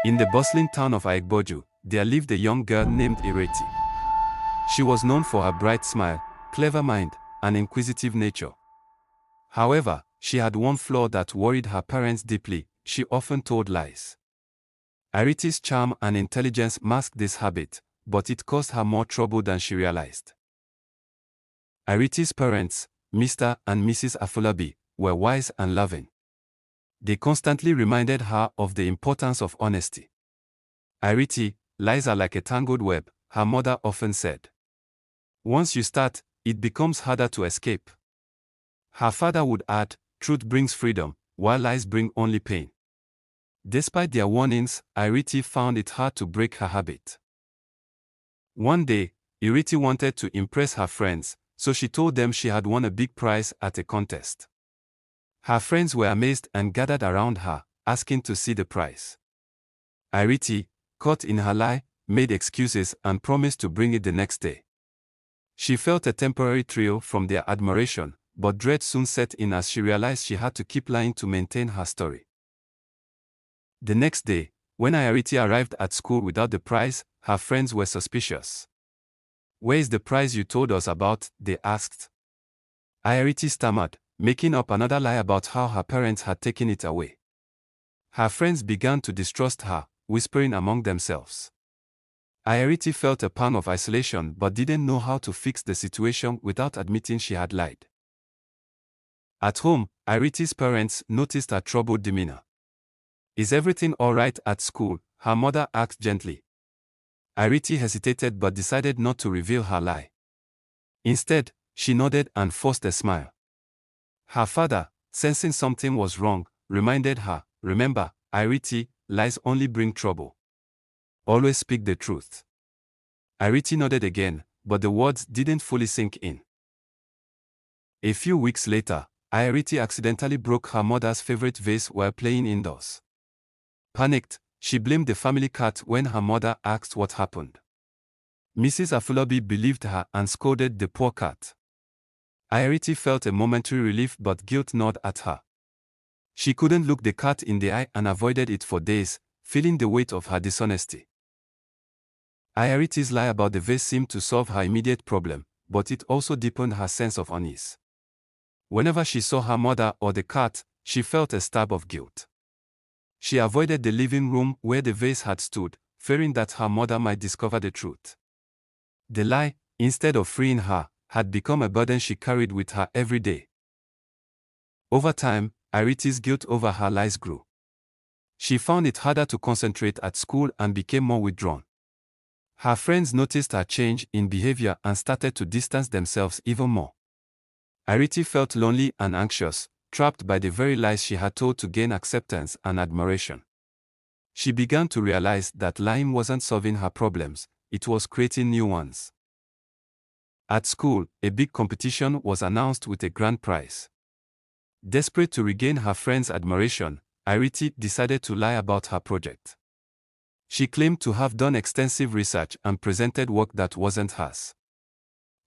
In the bustling town of Aigboju, there lived a young girl named Ireti. She was known for her bright smile, clever mind, and inquisitive nature. However, she had one flaw that worried her parents deeply: she often told lies. Ireti's charm and intelligence masked this habit, but it caused her more trouble than she realized. Ireti's parents, Mr. and Mrs. Afolabi, were wise and loving. They constantly reminded her of the importance of honesty. "Ireti, lies are like a tangled web," her mother often said. "Once you start, it becomes harder to escape." Her father would add, "Truth brings freedom, while lies bring only pain." Despite their warnings, Ireti found it hard to break her habit. One day, Ireti wanted to impress her friends, so she told them she had won a big prize at a contest. Her friends were amazed and gathered around her, asking to see the prize. Ireti, caught in her lie, made excuses and promised to bring it the next day. She felt a temporary thrill from their admiration, but dread soon set in as she realized she had to keep lying to maintain her story. The next day, when Ireti arrived at school without the prize, her friends were suspicious. "Where is the prize you told us about?" they asked. Ireti stammered, making up another lie about how her parents had taken it away. Her friends began to distrust her, whispering among themselves. Ireti felt a pang of isolation but didn't know how to fix the situation without admitting she had lied. At home, Ireti's parents noticed her troubled demeanor. "Is everything all right at school?" her mother asked gently. Ireti hesitated but decided not to reveal her lie. Instead, she nodded and forced a smile. Her father, sensing something was wrong, reminded her, "Remember, Ireti, lies only bring trouble. Always speak the truth." Ireti nodded again, but the words didn't fully sink in. A few weeks later, Ireti accidentally broke her mother's favorite vase while playing indoors. Panicked, she blamed the family cat when her mother asked what happened. Mrs. Afolabi believed her and scolded the poor cat. Ireti felt a momentary relief but guilt gnawed at her. She couldn't look the cat in the eye and avoided it for days, feeling the weight of her dishonesty. Ireti's lie about the vase seemed to solve her immediate problem, but it also deepened her sense of unease. Whenever she saw her mother or the cat, she felt a stab of guilt. She avoided the living room where the vase had stood, fearing that her mother might discover the truth. The lie, instead of freeing her, had become a burden she carried with her every day. Over time, Ireti's guilt over her lies grew. She found it harder to concentrate at school and became more withdrawn. Her friends noticed her change in behavior and started to distance themselves even more. Ireti felt lonely and anxious, trapped by the very lies she had told to gain acceptance and admiration. She began to realize that lying wasn't solving her problems, it was creating new ones. At school, a big competition was announced with a grand prize. Desperate to regain her friends' admiration, Ireti decided to lie about her project. She claimed to have done extensive research and presented work that wasn't hers.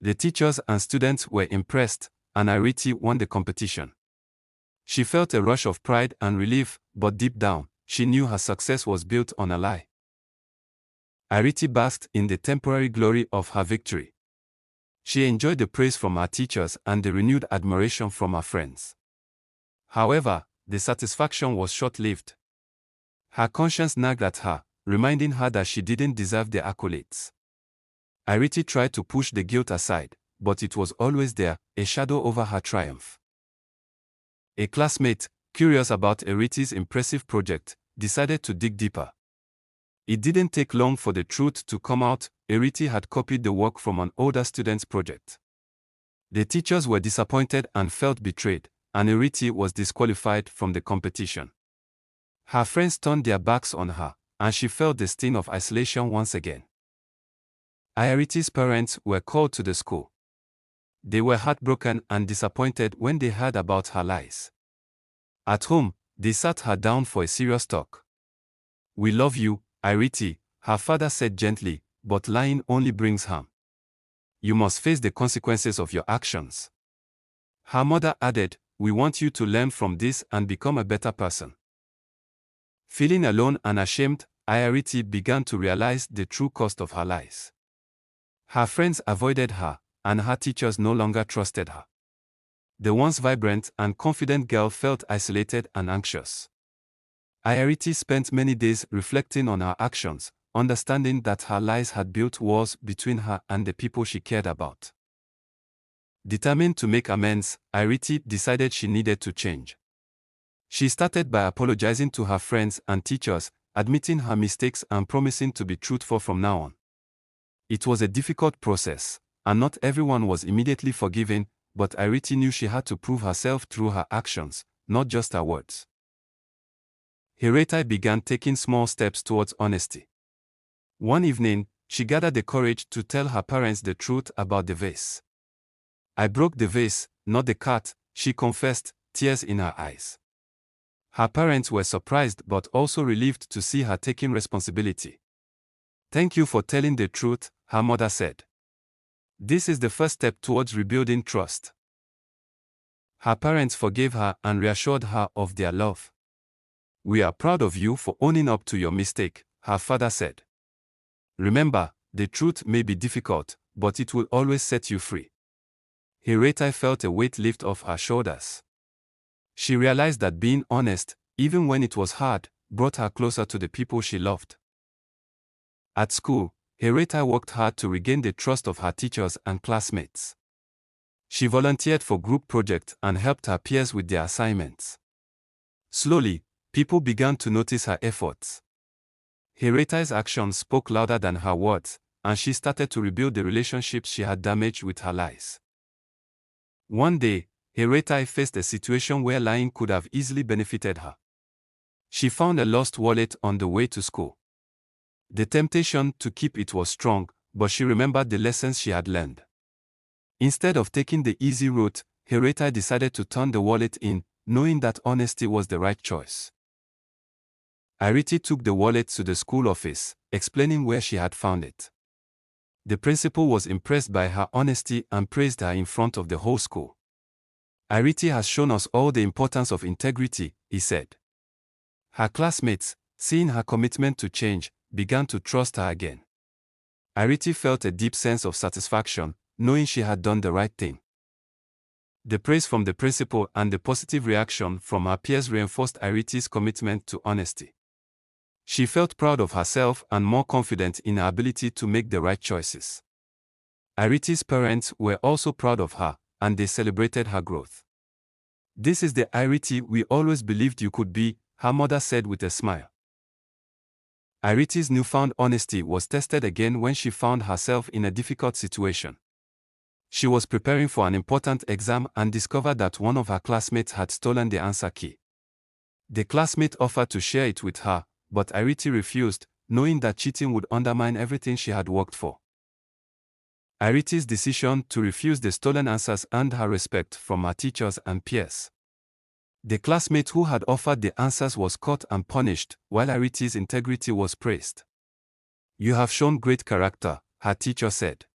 The teachers and students were impressed, and Ireti won the competition. She felt a rush of pride and relief, but deep down, she knew her success was built on a lie. Ireti basked in the temporary glory of her victory. She enjoyed the praise from her teachers and the renewed admiration from her friends. However, the satisfaction was short-lived. Her conscience nagged at her, reminding her that she didn't deserve the accolades. Ireti tried to push the guilt aside, but it was always there, a shadow over her triumph. A classmate, curious about Ireti's impressive project, decided to dig deeper. It didn't take long for the truth to come out: Ireti had copied the work from an older student's project. The teachers were disappointed and felt betrayed, and Ireti was disqualified from the competition. Her friends turned their backs on her, and she felt the sting of isolation once again. Ireti's parents were called to the school. They were heartbroken and disappointed when they heard about her lies. At home, they sat her down for a serious talk. "We love you, Ireti," her father said gently, "but lying only brings harm. You must face the consequences of your actions." Her mother added, "We want you to learn from this and become a better person." Feeling alone and ashamed, Ireti began to realize the true cost of her lies. Her friends avoided her, and her teachers no longer trusted her. The once vibrant and confident girl felt isolated and anxious. Ireti spent many days reflecting on her actions, understanding that her lies had built walls between her and the people she cared about. Determined to make amends, Ireti decided she needed to change. She started by apologizing to her friends and teachers, admitting her mistakes and promising to be truthful from now on. It was a difficult process, and not everyone was immediately forgiving, but Ireti knew she had to prove herself through her actions, not just her words. Ireti began taking small steps towards honesty. One evening, she gathered the courage to tell her parents the truth about the vase. "I broke the vase, not the cat," she confessed, tears in her eyes. Her parents were surprised but also relieved to see her taking responsibility. "Thank you for telling the truth," her mother said. "This is the first step towards rebuilding trust." Her parents forgave her and reassured her of their love. "We are proud of you for owning up to your mistake," her father said. "Remember, the truth may be difficult, but it will always set you free." Ireti felt a weight lift off her shoulders. She realized that being honest, even when it was hard, brought her closer to the people she loved. At school, Ireti worked hard to regain the trust of her teachers and classmates. She volunteered for group projects and helped her peers with their assignments. Slowly, people began to notice her efforts. Ireti's actions spoke louder than her words, and she started to rebuild the relationships she had damaged with her lies. One day, Ireti faced a situation where lying could have easily benefited her. She found a lost wallet on the way to school. The temptation to keep it was strong, but she remembered the lessons she had learned. Instead of taking the easy route, Ireti decided to turn the wallet in, knowing that honesty was the right choice. Ireti took the wallet to the school office, explaining where she had found it. The principal was impressed by her honesty and praised her in front of the whole school. "Ireti has shown us all the importance of integrity," he said. Her classmates, seeing her commitment to change, began to trust her again. Ireti felt a deep sense of satisfaction, knowing she had done the right thing. The praise from the principal and the positive reaction from her peers reinforced Ireti's commitment to honesty. She felt proud of herself and more confident in her ability to make the right choices. Ireti's parents were also proud of her, and they celebrated her growth. "This is the Ireti we always believed you could be," her mother said with a smile. Ireti's newfound honesty was tested again when she found herself in a difficult situation. She was preparing for an important exam and discovered that one of her classmates had stolen the answer key. The classmate offered to share it with her, but Ireti refused, knowing that cheating would undermine everything she had worked for. Ireti's decision to refuse the stolen answers earned her respect from her teachers and peers. The classmate who had offered the answers was caught and punished, while Ireti's integrity was praised. "You have shown great character," her teacher said.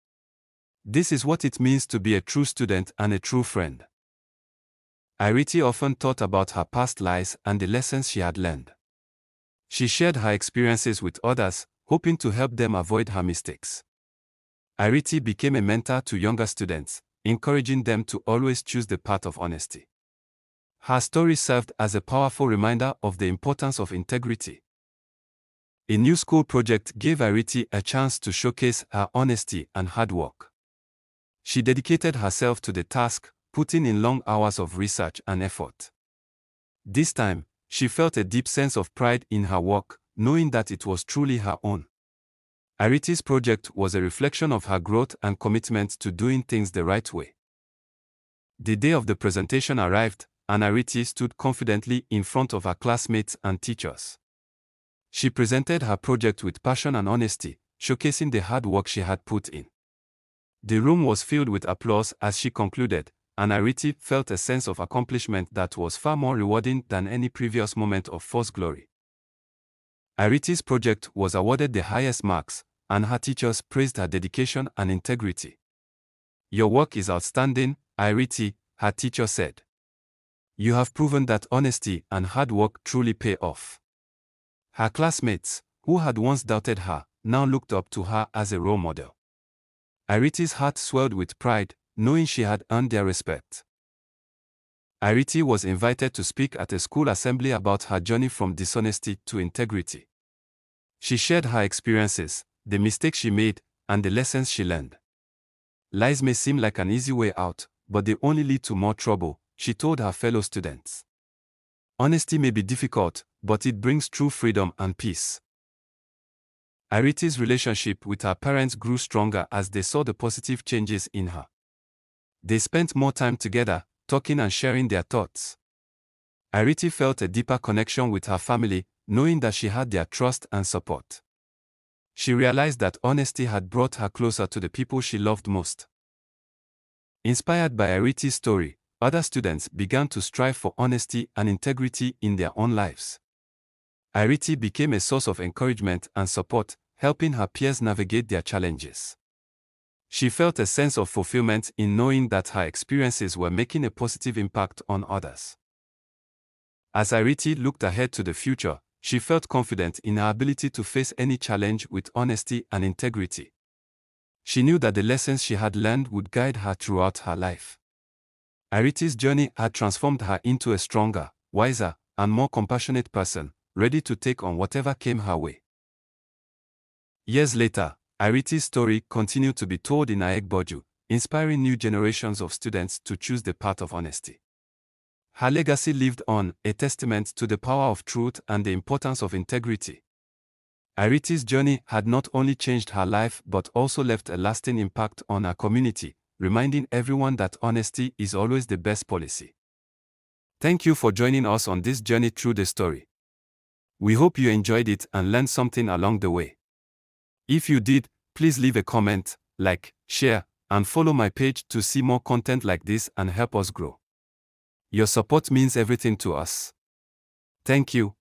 "This is what it means to be a true student and a true friend." Ireti often thought about her past lies and the lessons she had learned. She shared her experiences with others, hoping to help them avoid her mistakes. Ireti became a mentor to younger students, encouraging them to always choose the path of honesty. Her story served as a powerful reminder of the importance of integrity. A new school project gave Ireti a chance to showcase her honesty and hard work. She dedicated herself to the task, putting in long hours of research and effort. This time, she felt a deep sense of pride in her work, knowing that it was truly her own. Ireti's project was a reflection of her growth and commitment to doing things the right way. The day of the presentation arrived, and Ireti stood confidently in front of her classmates and teachers. She presented her project with passion and honesty, showcasing the hard work she had put in. The room was filled with applause as she concluded, and Ireti felt a sense of accomplishment that was far more rewarding than any previous moment of false glory. Ireti's project was awarded the highest marks, and her teachers praised her dedication and integrity. "Your work is outstanding, Ireti," her teacher said. "You have proven that honesty and hard work truly pay off." Her classmates, who had once doubted her, now looked up to her as a role model. Ireti's heart swelled with pride, knowing she had earned their respect. Ireti was invited to speak at a school assembly about her journey from dishonesty to integrity. She shared her experiences, the mistakes she made, and the lessons she learned. Lies may seem like an easy way out, but they only lead to more trouble, she told her fellow students. Honesty may be difficult, but it brings true freedom and peace. Ireti's relationship with her parents grew stronger as they saw the positive changes in her. They spent more time together, talking and sharing their thoughts. Ireti felt a deeper connection with her family, knowing that she had their trust and support. She realized that honesty had brought her closer to the people she loved most. Inspired by Ireti's story, other students began to strive for honesty and integrity in their own lives. Ireti became a source of encouragement and support, helping her peers navigate their challenges. She felt a sense of fulfillment in knowing that her experiences were making a positive impact on others. As Ireti looked ahead to the future, she felt confident in her ability to face any challenge with honesty and integrity. She knew that the lessons she had learned would guide her throughout her life. Ireti's journey had transformed her into a stronger, wiser, and more compassionate person, ready to take on whatever came her way. Years later, Ireti's story continued to be told in Aegboju, inspiring new generations of students to choose the path of honesty. Her legacy lived on, a testament to the power of truth and the importance of integrity. Ireti's journey had not only changed her life but also left a lasting impact on her community, reminding everyone that honesty is always the best policy. Thank you for joining us on this journey through the story. We hope you enjoyed it and learned something along the way. If you did, please leave a comment, like, share, and follow my page to see more content like this and help us grow. Your support means everything to us. Thank you.